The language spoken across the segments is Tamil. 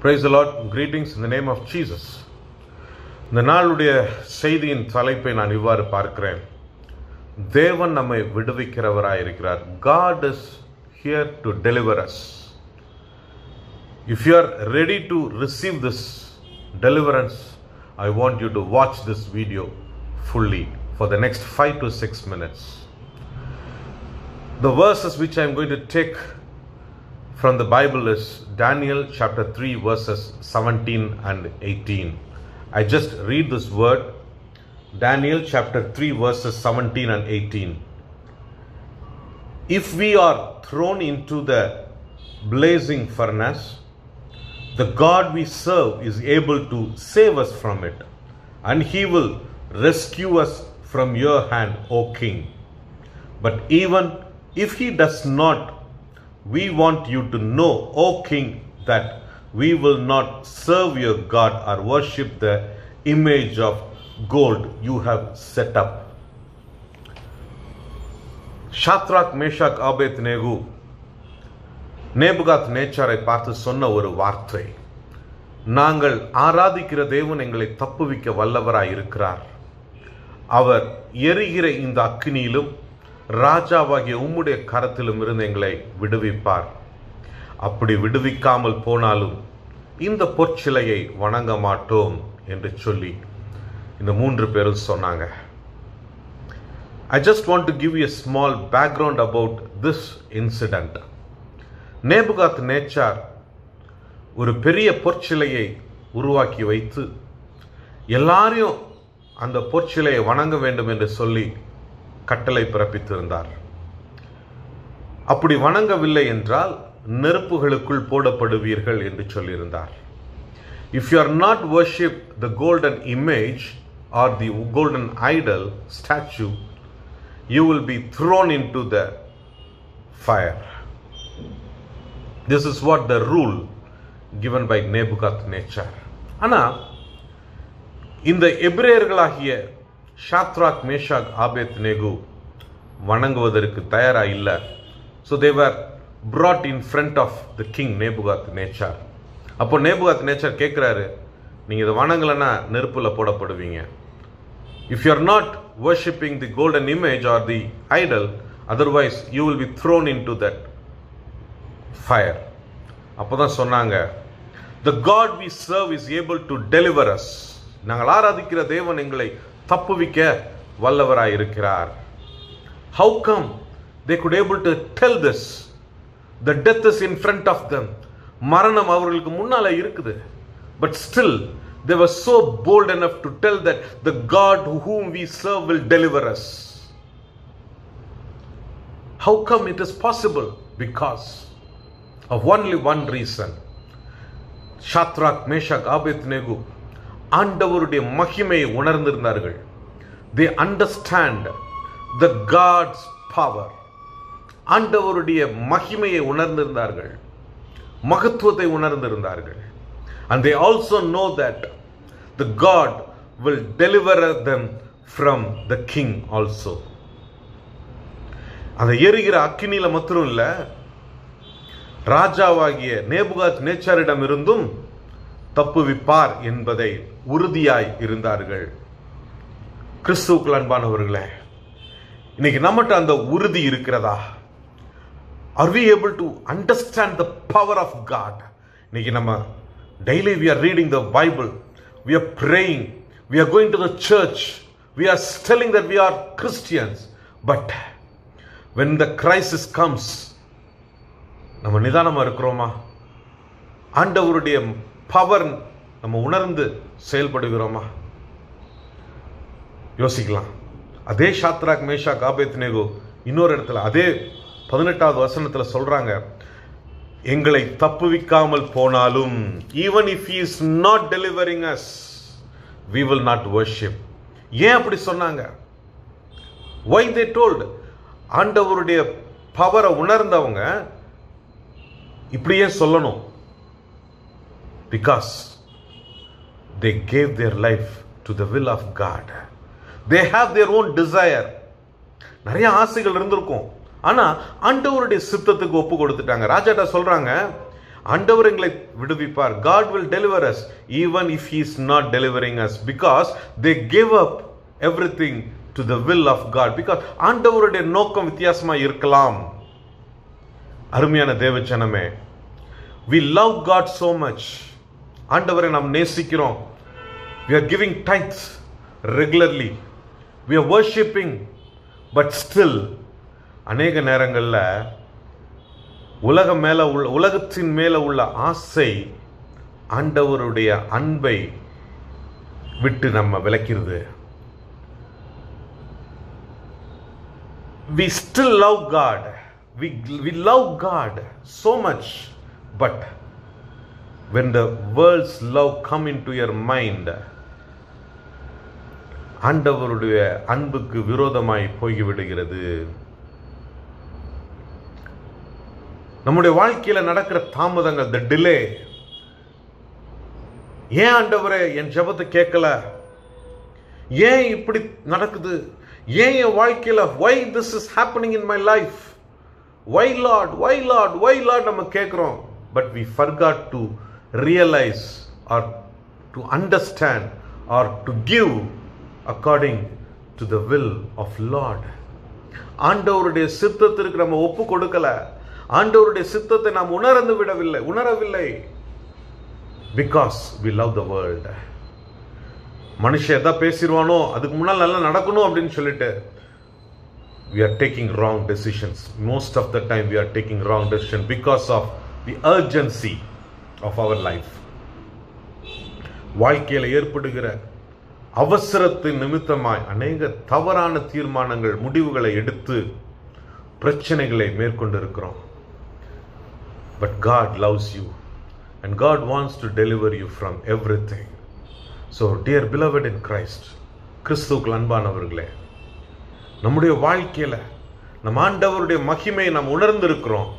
Praise the Lord. Greetings in the name of Jesus. இந்த நாளுடைய செய்தியின் தலைப்பை நான் இவ்வாறு பார்க்கிறேன். தேவன் நம்மை விடுவிக்கிறவராய் இருக்கிறார். God is here to deliver us. If you are ready to receive this deliverance, I want you to watch this video fully for the next 5 to 6 minutes. The verses which I am going to take from the Bible is Daniel chapter 3 verses 17 and 18. I just read this word, Daniel chapter 3 verses 17 and 18. If we are thrown into the blazing furnace, the God we serve is able to save us from it, and he will rescue us from your hand, O king. But even if he does not, we want you to know, O king, that we will not serve your God or worship the image of gold you have set up. Shadrach, Meshach, Abednego நேபுகாத் நேச்சாரை பார்த்து சொன்ன ஒரு வார்த்தை, நாங்கள் ஆராதிக்கிற தேவன் எங்களை தப்புவிக்க வல்லவராய் இருக்கிறார். அவர் எரிகிற இந்த அக்கினியிலும் ராஜாவாகிய உம்முடைய கரத்திலும் இருந்து எங்களை விடுவிப்பார். அப்படி விடுவிக்காமல் போனாலும் இந்த பொற்சிலையை வணங்க மாட்டோம் என்று சொல்லி இந்த 3 பேரும் சொன்னாங்க. I just want to give you a small background about this incident. நேபுகாத் நேச்சார் ஒரு பெரிய பொற்சிலையை உருவாக்கி வைத்து எல்லாரையும் அந்த பொற்சிலையை வணங்க வேண்டும் என்று சொல்லி கட்டளை பிறப்பித்திருந்தார். அப்படி வணங்கவில்லை என்றால் நெருப்புகளுக்குள் போடப்படுவீர்கள் என்று சொல்லியிருந்தார். If you are not worship the golden image or the golden idol statue, you will be thrown into the fire. This is what the rule given by Nebuchadnezzar. ஆனா இந்த எபிரேயர்களாகிய ஷாத்ராக், மேஷாக், ஆபேத்நேகு வணங்குவதற்கு தயாரா இல்ல. So they were brought in front of the king Nebuchadnezzar. அப்போ Nebuchadnezzar கேட்கிறாரு, நீங்க இதை வணங்கலன்னா நெருப்புல போடப்படுவீங்க. If you are not worshipping the golden image or the idol, otherwise you will be thrown into that fire. அப்போதான் சொன்னாங்க, the God we serve is able to deliver us. நாங்கள் ஆராதிக்கிற தேவன் எங்களை தப்புவிக்க வல்லவராய் இருக்கிறார். How come they could able to tell this? The death is in front of them. மரணம் அவர்களுக்கு முன்னால இருக்குது. But still they were so bold enough to tell that the God whom we serve will deliver us. How come it is possible? Because of only one reason. Shadrach, Meshach, Abednego ஆண்டவருடைய மகிமையை உணர்ந்திருந்தார்கள். They understand the God's power. ஆண்டவருடைய மகிமையை உணர்ந்திருந்தார்கள், மகத்துவத்தை உணர்ந்திருந்தார்கள். And they also know that the God will deliver them from the king also. அந்த எரிகிற அக்கினியில மாத்திரம் இல்ல, ராஜாவாகிய நேபுகாத்நேச்சாரிடம் இருந்தும் தப்புவிப்பார் என்பதை உறுதியாய் இருந்தார்கள். கிறிஸ்துவுக்குள் அன்பானவர்களே, இன்னைக்கு நம்மகிட்ட அந்த உறுதி இருக்கிறதா? Are we able to understand the power of God? இன்னைக்கு நம்ம daily we are reading the Bible, we are praying, we are going to the church, we are telling that we are Christians, but when the crisis comes, நம்ம நிதானமா இருக்கிறோமா? ஆண்டவருடைய பவர் நம்ம உணர்ந்து செயல்படுகிறோமா? யோசிக்கலாம். அதே ஷாத்ராக், மேஷாக், ஆபேத்நேகு இன்னொரு இடத்துல அதே 18வது வசனத்துல சொல்றாங்க, எங்களை தப்புவிக்காமல் போனாலும், even if he is not delivering us, we will not worship. ஏன் அப்படி சொன்னாங்க? Why they told? ஆண்டவருடைய பவரை உணர்ந்தவங்க இப்படியே சொல்லணும். Because they gave their life to the will of God. They have their own desire. நிறைய ஆசைகள் இருந்திருக்கும், ஆனா ஆண்டவருடைய சித்தத்துக்கு ஒப்பு கொடுத்துட்டாங்க. ராஜாட்ட சொல்றாங்க, ஆண்டவர் எங்களை விடுவிப்பார். God will deliver us even if he is not delivering us, because they give up everything to the will of God. Because ஆண்டவருடைய நோக்கம் வித்தியாசமா இருக்கலாம். அருமையான தேவஜனமே, we love God so much. ஆண்டவரை நாம் நேசிக்கிறோம். We are giving tithes regularly. We are worshiping, but still அநேக நேரங்களில் உலகத்தின் மேல உள்ள ஆசை ஆண்டவருடைய அன்பை விட்டு நம்ம விலக்கிறது. We still love God. We love God so much, but when the world's love come into your mind, ஆண்டவருடைய அன்புக்கு விரோதமாய் போய்விடுகிறது. நம்முடைய வாழ்க்கையில நடக்கிற தாமதங்கள், the delay, ஏன் ஆண்டவரே என் ஜெபத்தை கேட்கல, ஏன் இப்படி நடக்குது, ஏன் என் வாழ்க்கையில, why this is happening in my life, why Lord, why Lord, why Lord நம்ம கேட்கிறோம். But we forgot to realize or to understand or to give according to the will of Lord. ஆண்டவருடைய சித்தத்திற்கு நம்ம ஒப்பு கொடுக்கல. ஆண்டவருடைய சித்தத்தை நாம் உணரவில்லை. Because we love the world. மனுஷன் எதா பேசிடுவானோ அதுக்கு முன்னால் நல்லா நடக்கணும் அப்படின்னு சொல்லிட்டு we are taking wrong decisions. Most of the time we are taking wrong decisions because of the urgency of our life. வாழ்க்கையில் ஏற்படுகிற அவசரத்தின் நிமித்தமாய் அநேக தவறான தீர்மானங்கள், முடிவுகளை எடுத்து பிரச்சனைகளை மேற்கொண்டிருக்கிறோம். But God loves you and God wants to deliver you from everything. So dear beloved in Christ, கிறிஸ்துவுக்குள் அன்பானவர்களே, நம்முடைய வாழ்க்கையில நம் ஆண்டவருடைய மகிமையை நாம் உணர்ந்திருக்கிறோம்.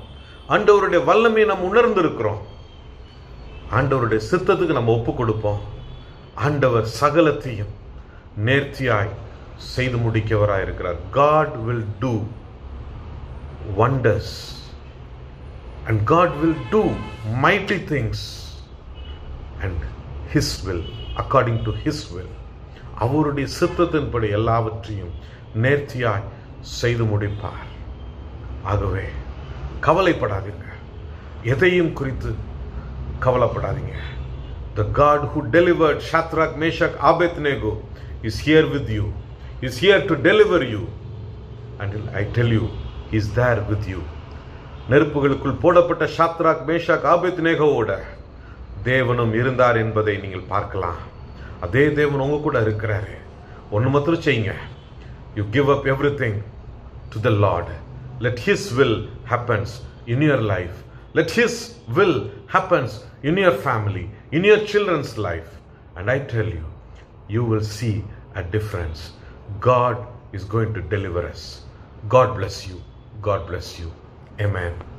ஆண்டவருடைய வல்லமையை நாம் உணர்ந்திருக்கிறோம். ஆண்டவருடைய சித்தத்துக்கு நம்ம ஒப்பு கொடுப்போம். ஆண்டவர் சகலத்தையும் நேர்த்தியாய் செய்து முடிக்கவராய் இருக்கிறார். God will do wonders and God will do mighty things and his will, according to his will. அவருடைய சித்தத்தின்படி எல்லாவற்றையும் நேர்த்தியாய் செய்து முடிப்பார். ஆகவே கவலைப்படாதீங்க, எதையும் குறித்து கவலைப்படாதீங்க. The God who delivered Shadrach, Meshach, Abednego is here with you. He is here to deliver you. And I tell you, he is there with you. நெருப்புகளுக்குள் போடப்பட்ட ஷாத்ராக், மேஷாக், ஆபேத்நேகோவோட தேவனும் இருந்தார் என்பதை நீங்கள் பார்க்கலாம். அதே தேவன் உங்க கூட இருக்கிறாரு. ஒன்று மாத்திரம் செய்யுங்க. You give up everything to the Lord. Let his will happens in your life. Let his will happens in your family, in your children's life. And I tell you, you will see a difference. God is going to deliver us. God bless you. God bless you. Amen.